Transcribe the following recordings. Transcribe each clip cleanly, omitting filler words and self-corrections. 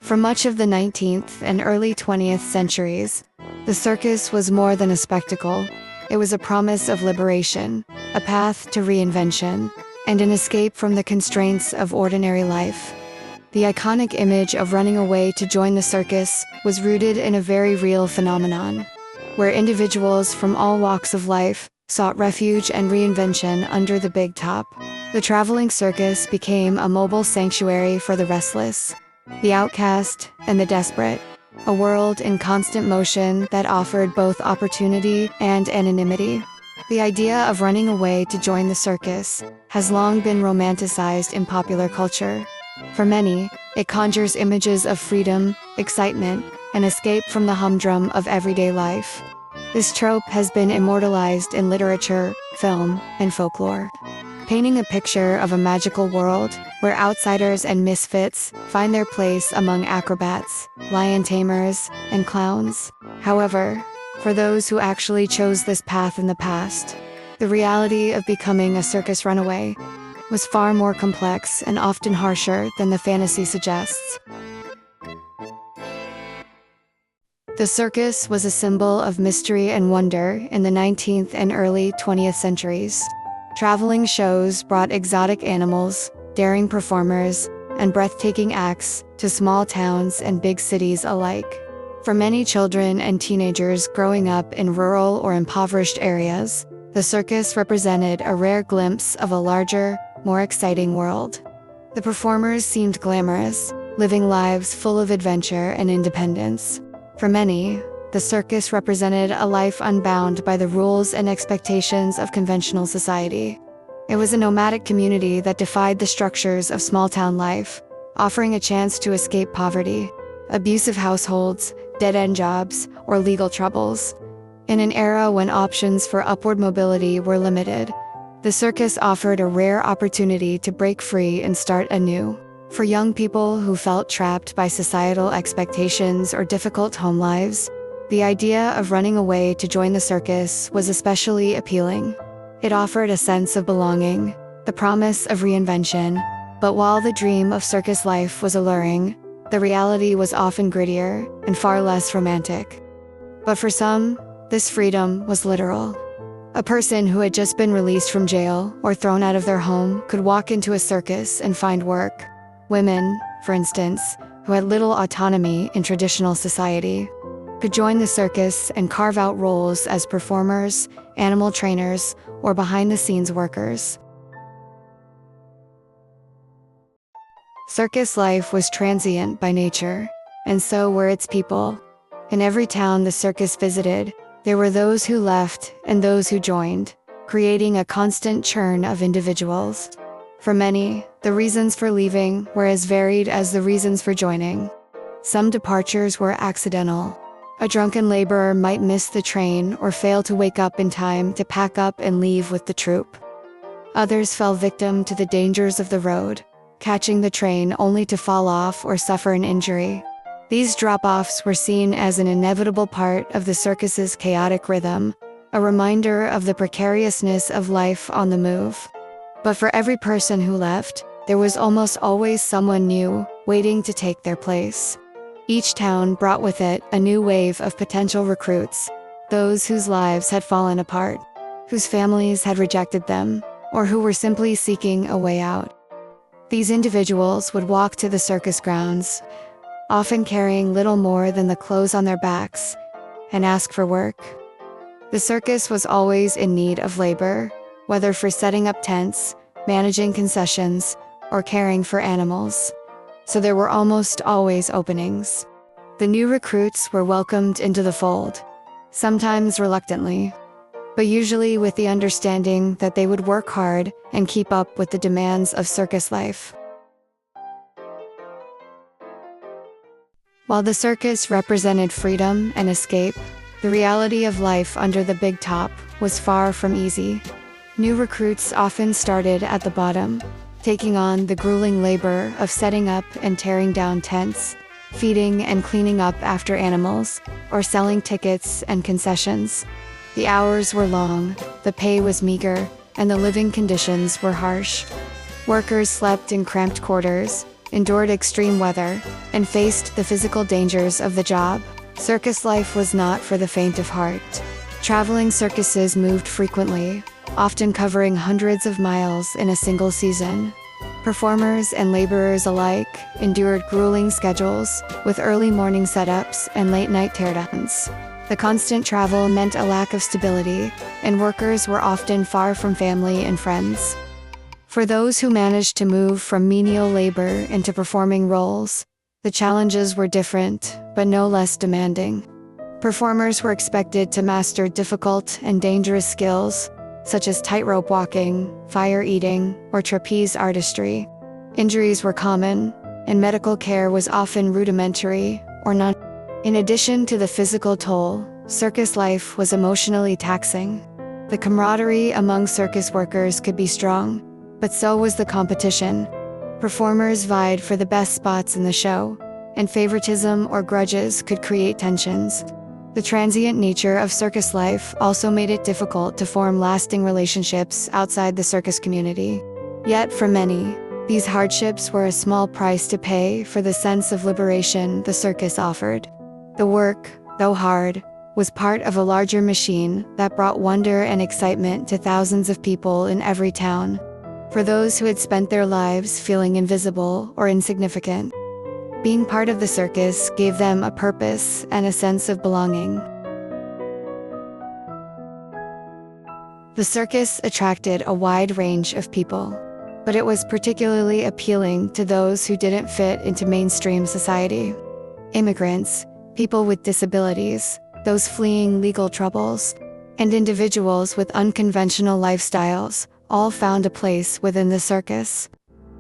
For much of the 19th and early 20th centuries, the circus was more than a spectacle. It was a promise of liberation, a path to reinvention, and an escape from the constraints of ordinary life. The iconic image of running away to join the circus was rooted in a very real phenomenon, where individuals from all walks of life sought refuge and reinvention under the big top. The traveling circus became a mobile sanctuary for the restless, the outcast, and the desperate, a world in constant motion that offered both opportunity and anonymity. The idea of running away to join the circus has long been romanticized in popular culture. For many, it conjures images of freedom, excitement, and escape from the humdrum of everyday life. This trope has been immortalized in literature, film, and folklore, painting a picture of a magical world where outsiders and misfits find their place among acrobats, lion tamers, and clowns. However, for those who actually chose this path in the past, the reality of becoming a circus runaway was far more complex and often harsher than the fantasy suggests. The circus was a symbol of mystery and wonder in the 19th and early 20th centuries. Traveling shows brought exotic animals, daring performers, and breathtaking acts to small towns and big cities alike. For many children and teenagers growing up in rural or impoverished areas, the circus represented a rare glimpse of a larger, more exciting world. The performers seemed glamorous, living lives full of adventure and independence. For many, the circus represented a life unbound by the rules and expectations of conventional society. It was a nomadic community that defied the structures of small-town life, offering a chance to escape poverty, abusive households, dead-end jobs, or legal troubles. In an era when options for upward mobility were limited, the circus offered a rare opportunity to break free and start anew. For young people who felt trapped by societal expectations or difficult home lives, the idea of running away to join the circus was especially appealing. It offered a sense of belonging, the promise of reinvention, but while the dream of circus life was alluring, the reality was often grittier and far less romantic. But for some, this freedom was literal. A person who had just been released from jail or thrown out of their home could walk into a circus and find work. Women, for instance, who had little autonomy in traditional society, could join the circus and carve out roles as performers, animal trainers, or behind-the-scenes workers. Circus life was transient by nature, and so were its people. In every town the circus visited, there were those who left and those who joined, creating a constant churn of individuals. For many, the reasons for leaving were as varied as the reasons for joining. Some departures were accidental. A drunken laborer might miss the train or fail to wake up in time to pack up and leave with the troupe. Others fell victim to the dangers of the road, catching the train only to fall off or suffer an injury. These drop-offs were seen as an inevitable part of the circus's chaotic rhythm, a reminder of the precariousness of life on the move. But for every person who left, there was almost always someone new, waiting to take their place. Each town brought with it a new wave of potential recruits, those whose lives had fallen apart, whose families had rejected them, or who were simply seeking a way out. These individuals would walk to the circus grounds, often carrying little more than the clothes on their backs, and ask for work. The circus was always in need of labor, whether for setting up tents, managing concessions, or caring for animals. So there were almost always openings. The new recruits were welcomed into the fold, sometimes reluctantly, but usually with the understanding that they would work hard and keep up with the demands of circus life. While the circus represented freedom and escape, the reality of life under the big top was far from easy. New recruits often started at the bottom, taking on the grueling labor of setting up and tearing down tents, feeding and cleaning up after animals, or selling tickets and concessions. The hours were long, the pay was meager, and the living conditions were harsh. Workers slept in cramped quarters, endured extreme weather, and faced the physical dangers of the job. Circus life was not for the faint of heart. Traveling circuses moved frequently, often covering hundreds of miles in a single season. Performers and laborers alike endured grueling schedules, with early morning setups and late-night teardowns. The constant travel meant a lack of stability, and workers were often far from family and friends. For those who managed to move from menial labor into performing roles, the challenges were different, but no less demanding. Performers were expected to master difficult and dangerous skills, such as tightrope walking, fire eating, or trapeze artistry. Injuries were common, and medical care was often rudimentary or none. In addition to the physical toll, circus life was emotionally taxing. The camaraderie among circus workers could be strong, but so was the competition. Performers vied for the best spots in the show, and favoritism or grudges could create tensions. The transient nature of circus life also made it difficult to form lasting relationships outside the circus community. Yet for many, these hardships were a small price to pay for the sense of liberation the circus offered. The work, though hard, was part of a larger machine that brought wonder and excitement to thousands of people in every town. For those who had spent their lives feeling invisible or insignificant, being part of the circus gave them a purpose and a sense of belonging. The circus attracted a wide range of people, but it was particularly appealing to those who didn't fit into mainstream society. Immigrants, people with disabilities, those fleeing legal troubles, and individuals with unconventional lifestyles all found a place within the circus.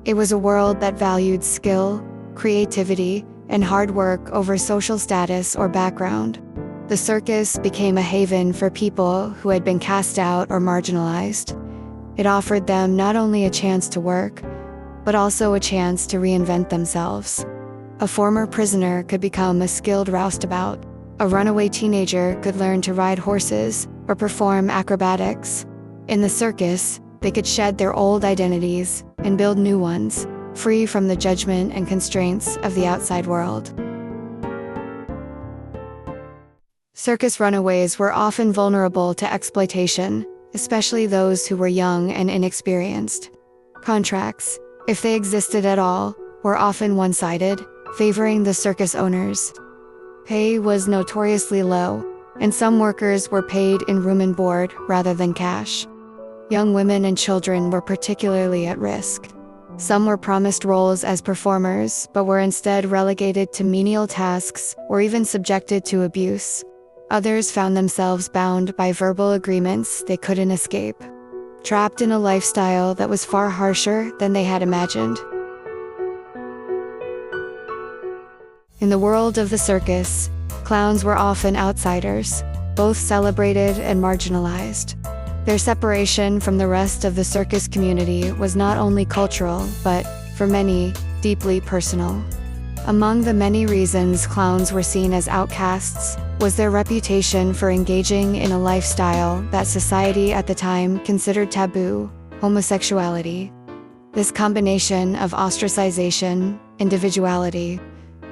It was a world that valued skill, creativity, and hard work over social status or background. The circus became a haven for people who had been cast out or marginalized. It offered them not only a chance to work, but also a chance to reinvent themselves. A former prisoner could become a skilled roustabout. A runaway teenager could learn to ride horses or perform acrobatics. In the circus, they could shed their old identities and build new ones, free from the judgment and constraints of the outside world. Circus runaways were often vulnerable to exploitation, especially those who were young and inexperienced. Contracts, if they existed at all, were often one-sided, favoring the circus owners. Pay was notoriously low, and some workers were paid in room and board rather than cash. Young women and children were particularly at risk. Some were promised roles as performers, but were instead relegated to menial tasks or even subjected to abuse. Others found themselves bound by verbal agreements they couldn't escape, trapped in a lifestyle that was far harsher than they had imagined. In the world of the circus, clowns were often outsiders, both celebrated and marginalized. Their separation from the rest of the circus community was not only cultural, but, for many, deeply personal. Among the many reasons clowns were seen as outcasts was their reputation for engaging in a lifestyle that society at the time considered taboo: homosexuality. This combination of ostracization, individuality,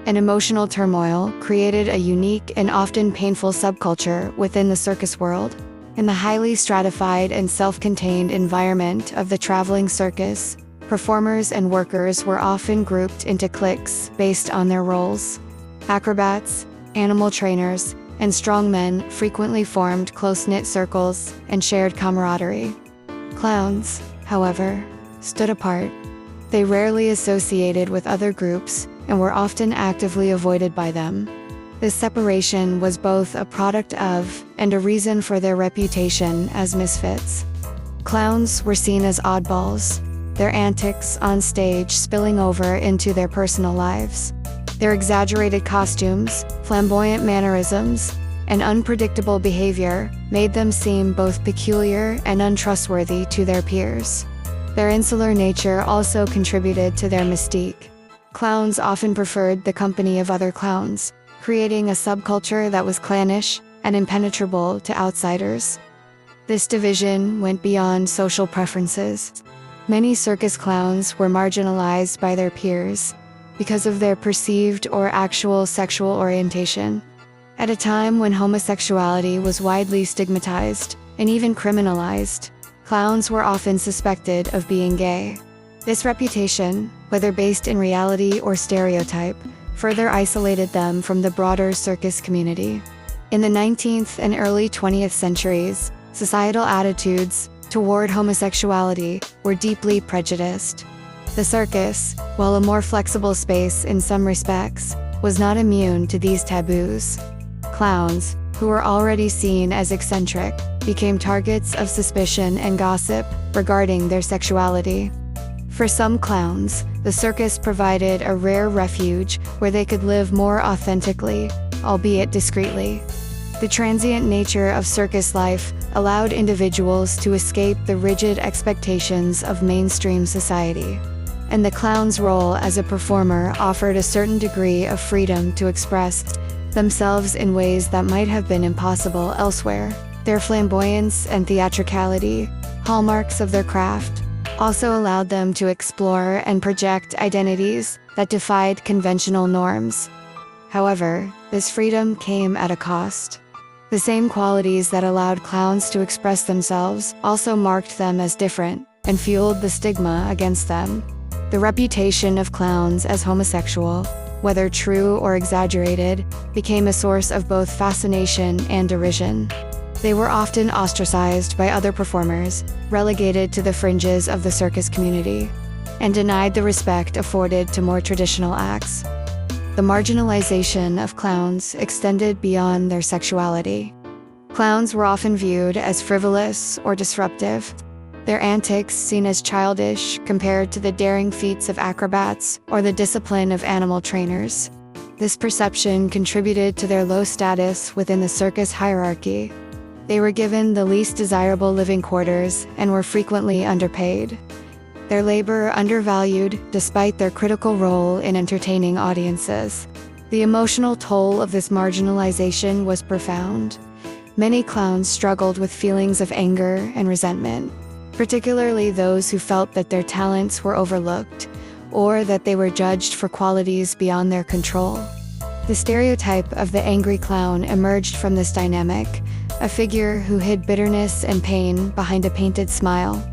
and emotional turmoil created a unique and often painful subculture within the circus world. In the highly stratified and self-contained environment of the traveling circus, performers and workers were often grouped into cliques based on their roles. Acrobats, animal trainers, and strongmen frequently formed close-knit circles and shared camaraderie. Clowns, however, stood apart. They rarely associated with other groups and were often actively avoided by them. This separation was both a product of and a reason for their reputation as misfits. Clowns were seen as oddballs, their antics on stage spilling over into their personal lives. Their exaggerated costumes, flamboyant mannerisms, and unpredictable behavior made them seem both peculiar and untrustworthy to their peers. Their insular nature also contributed to their mystique. Clowns often preferred the company of other clowns, creating a subculture that was clannish and impenetrable to outsiders. This division went beyond social preferences. Many circus clowns were marginalized by their peers because of their perceived or actual sexual orientation. At a time when homosexuality was widely stigmatized and even criminalized, clowns were often suspected of being gay. This reputation, whether based in reality or stereotype, further isolated them from the broader circus community. In the 19th and early 20th centuries, societal attitudes toward homosexuality were deeply prejudiced. The circus, while a more flexible space in some respects, was not immune to these taboos. Clowns, who were already seen as eccentric, became targets of suspicion and gossip regarding their sexuality. For some clowns, the circus provided a rare refuge where they could live more authentically, albeit discreetly. The transient nature of circus life allowed individuals to escape the rigid expectations of mainstream society. And the clown's role as a performer offered a certain degree of freedom to express themselves in ways that might have been impossible elsewhere. Their flamboyance and theatricality, hallmarks of their craft, also allowed them to explore and project identities that defied conventional norms. However, this freedom came at a cost. The same qualities that allowed clowns to express themselves also marked them as different and fueled the stigma against them. The reputation of clowns as homosexual, whether true or exaggerated, became a source of both fascination and derision. They were often ostracized by other performers, relegated to the fringes of the circus community, and denied the respect afforded to more traditional acts. The marginalization of clowns extended beyond their sexuality. Clowns were often viewed as frivolous or disruptive, their antics seen as childish compared to the daring feats of acrobats or the discipline of animal trainers. This perception contributed to their low status within the circus hierarchy. They were given the least desirable living quarters and were frequently underpaid. Their labor undervalued despite their critical role in entertaining audiences. The emotional toll of this marginalization was profound. Many clowns struggled with feelings of anger and resentment, particularly those who felt that their talents were overlooked or that they were judged for qualities beyond their control. The stereotype of the angry clown emerged from this dynamic, a figure who hid bitterness and pain behind a painted smile.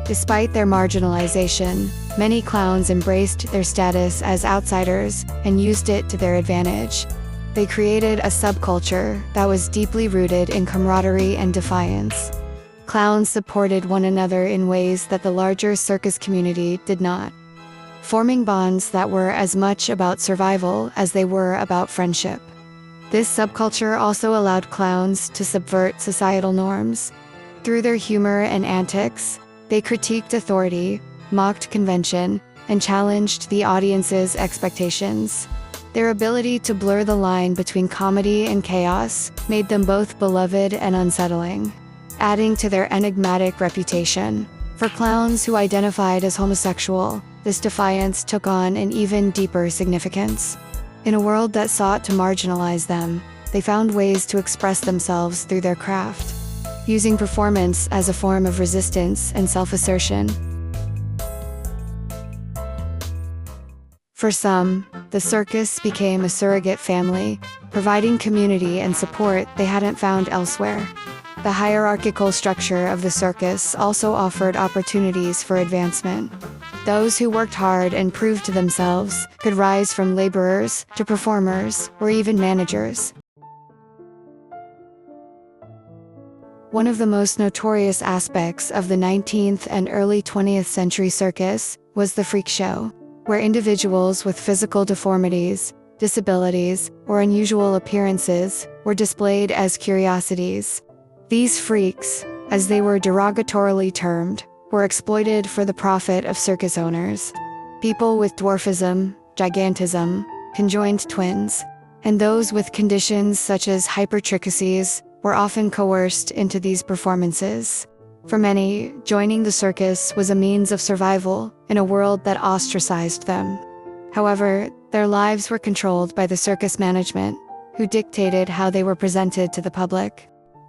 Despite their marginalization, many clowns embraced their status as outsiders and used it to their advantage. They created a subculture that was deeply rooted in camaraderie and defiance. Clowns supported one another in ways that the larger circus community did not, forming bonds that were as much about survival as they were about friendship. This subculture also allowed clowns to subvert societal norms. Through their humor and antics, they critiqued authority, mocked convention, and challenged the audience's expectations. Their ability to blur the line between comedy and chaos made them both beloved and unsettling, adding to their enigmatic reputation. For clowns who identified as homosexual, this defiance took on an even deeper significance. In a world that sought to marginalize them, they found ways to express themselves through their craft, using performance as a form of resistance and self-assertion. For some, the circus became a surrogate family, providing community and support they hadn't found elsewhere. The hierarchical structure of the circus also offered opportunities for advancement. Those who worked hard and proved to themselves could rise from laborers to performers or even managers. One of the most notorious aspects of the 19th and early 20th century circus was the freak show, where individuals with physical deformities, disabilities, or unusual appearances were displayed as curiosities. These freaks, as they were derogatorily termed, were exploited for the profit of circus owners. People with dwarfism, gigantism, conjoined twins, and those with conditions such as hypertrichoses were often coerced into these performances. For many, joining the circus was a means of survival in a world that ostracized them. However, their lives were controlled by the circus management, who dictated how they were presented to the public.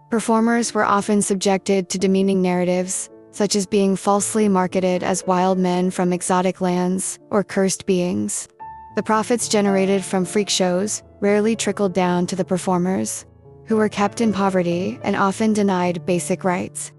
Performers were often subjected to demeaning narratives, such as being falsely marketed as wild men from exotic lands or cursed beings. The profits generated from freak shows rarely trickled down to the performers, who were kept in poverty and often denied basic rights.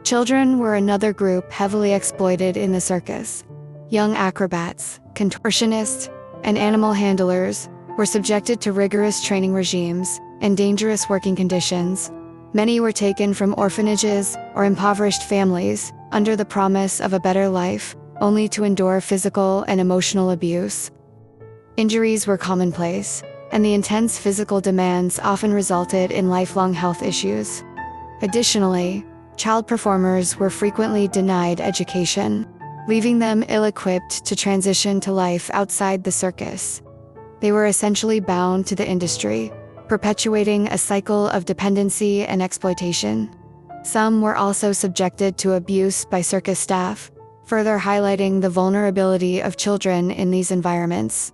Children were another group heavily exploited in the circus. Young acrobats, contortionists, and animal handlers were subjected to rigorous training regimes and dangerous working conditions. Many were taken from orphanages or impoverished families under the promise of a better life, only to endure physical and emotional abuse. Injuries were commonplace, and the intense physical demands often resulted in lifelong health issues. Additionally, child performers were frequently denied education, leaving them ill-equipped to transition to life outside the circus. They were essentially bound to the industry, perpetuating a cycle of dependency and exploitation. Some were also subjected to abuse by circus staff, further highlighting the vulnerability of children in these environments.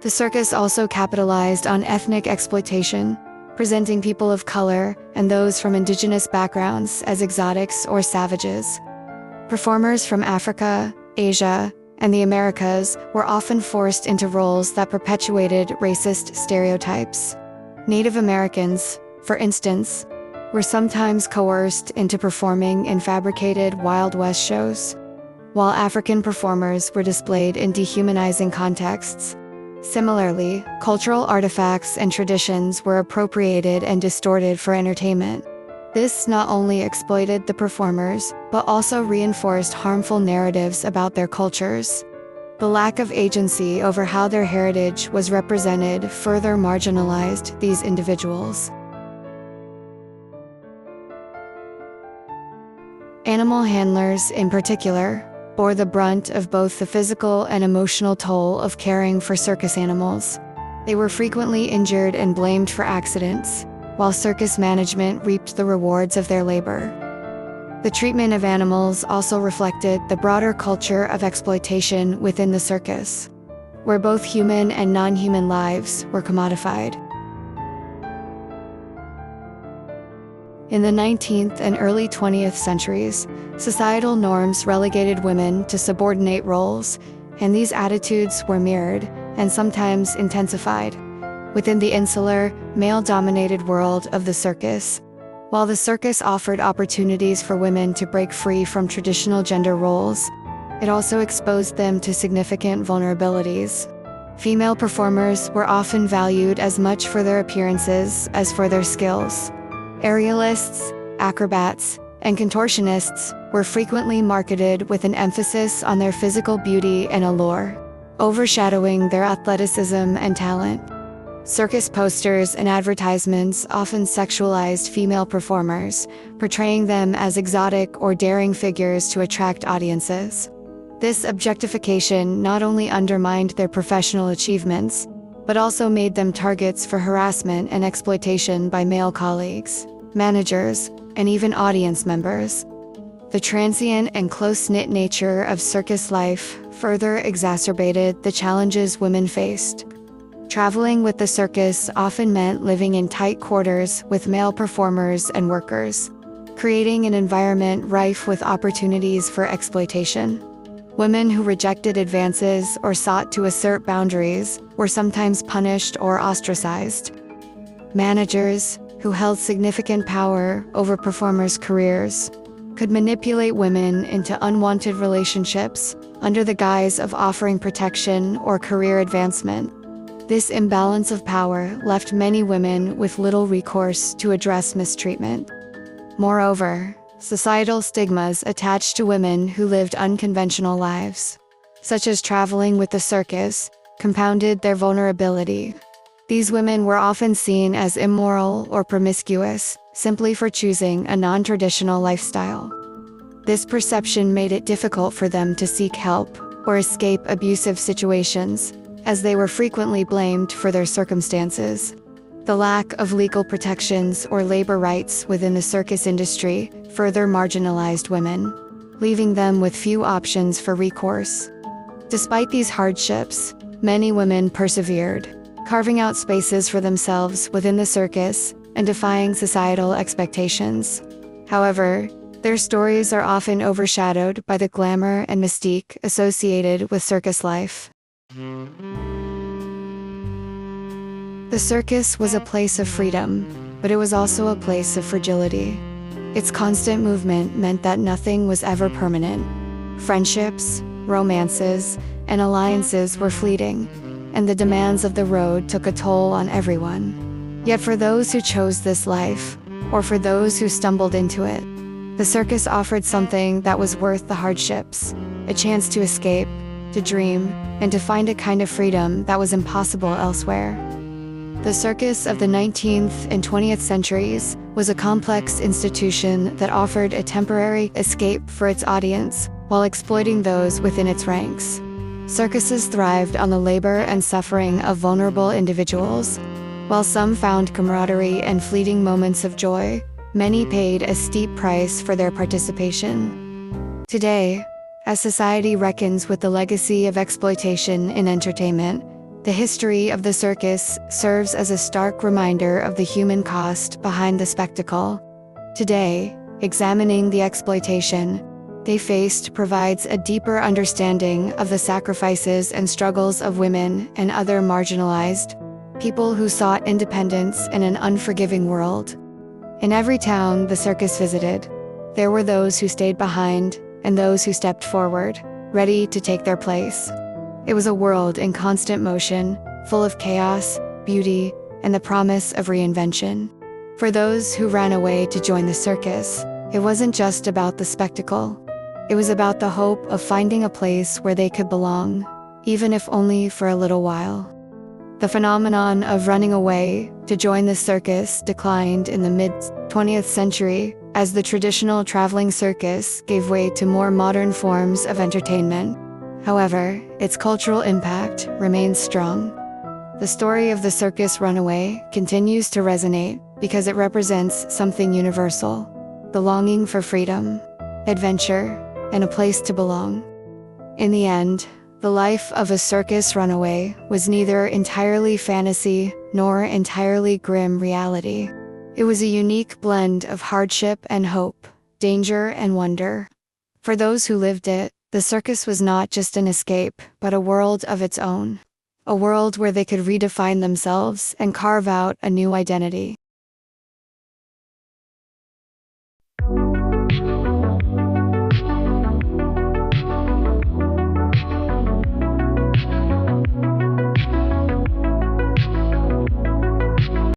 The circus also capitalized on ethnic exploitation, presenting people of color and those from indigenous backgrounds as exotics or savages. Performers from Africa, Asia, and the Americas were often forced into roles that perpetuated racist stereotypes. Native Americans, for instance, were sometimes coerced into performing in fabricated Wild West shows, while African performers were displayed in dehumanizing contexts. Similarly, cultural artifacts and traditions were appropriated and distorted for entertainment. This not only exploited the performers, but also reinforced harmful narratives about their cultures. The lack of agency over how their heritage was represented further marginalized these individuals. Animal handlers, in particular, bore the brunt of both the physical and emotional toll of caring for circus animals. They were frequently injured and blamed for accidents, while circus management reaped the rewards of their labor. The treatment of animals also reflected the broader culture of exploitation within the circus, where both human and non-human lives were commodified. In the 19th and early 20th centuries, societal norms relegated women to subordinate roles, and these attitudes were mirrored, and sometimes intensified, within the insular, male-dominated world of the circus. While the circus offered opportunities for women to break free from traditional gender roles, it also exposed them to significant vulnerabilities. Female performers were often valued as much for their appearances as for their skills. Aerialists, acrobats, and contortionists were frequently marketed with an emphasis on their physical beauty and allure, overshadowing their athleticism and talent. Circus posters and advertisements often sexualized female performers, portraying them as exotic or daring figures to attract audiences. This objectification not only undermined their professional achievements, but also made them targets for harassment and exploitation by male colleagues, managers, and even audience members. The transient and close-knit nature of circus life further exacerbated the challenges women faced. Traveling with the circus often meant living in tight quarters with male performers and workers, creating an environment rife with opportunities for exploitation. Women who rejected advances or sought to assert boundaries were sometimes punished or ostracized. Managers, who held significant power over performers' careers, could manipulate women into unwanted relationships under the guise of offering protection or career advancement. This imbalance of power left many women with little recourse to address mistreatment. Moreover, societal stigmas attached to women who lived unconventional lives, such as traveling with the circus, compounded their vulnerability. These women were often seen as immoral or promiscuous, simply for choosing a non-traditional lifestyle. This perception made it difficult for them to seek help or escape abusive situations, as they were frequently blamed for their circumstances. The lack of legal protections or labor rights within the circus industry further marginalized women, leaving them with few options for recourse. Despite these hardships, many women persevered, carving out spaces for themselves within the circus and defying societal expectations. However, their stories are often overshadowed by the glamour and mystique associated with circus life. The circus was a place of freedom, but it was also a place of fragility. Its constant movement meant that nothing was ever permanent. Friendships, romances, and alliances were fleeting, and the demands of the road took a toll on everyone. Yet for those who chose this life, or for those who stumbled into it, the circus offered something that was worth the hardships, a chance to escape, to dream, and to find a kind of freedom that was impossible elsewhere. The circus of the 19th and 20th centuries was a complex institution that offered a temporary escape for its audience while exploiting those within its ranks. Circuses thrived on the labor and suffering of vulnerable individuals. While some found camaraderie and fleeting moments of joy, many paid a steep price for their participation. Today, as society reckons with the legacy of exploitation in entertainment, the history of the circus serves as a stark reminder of the human cost behind the spectacle. Today, examining the exploitation they faced provides a deeper understanding of the sacrifices and struggles of women and other marginalized people who sought independence in an unforgiving world. In every town the circus visited, there were those who stayed behind and those who stepped forward, ready to take their place. It was a world in constant motion, full of chaos, beauty, and the promise of reinvention. For those who ran away to join the circus, it wasn't just about the spectacle. It was about the hope of finding a place where they could belong, even if only for a little while. The phenomenon of running away to join the circus declined in the mid-20th century as the traditional traveling circus gave way to more modern forms of entertainment. However, its cultural impact remains strong. The story of the circus runaway continues to resonate because it represents something universal: the longing for freedom, adventure, and a place to belong. In the end, the life of a circus runaway was neither entirely fantasy nor entirely grim reality. It was a unique blend of hardship and hope, danger and wonder. For those who lived it, the circus was not just an escape, but a world of its own. A world where they could redefine themselves and carve out a new identity.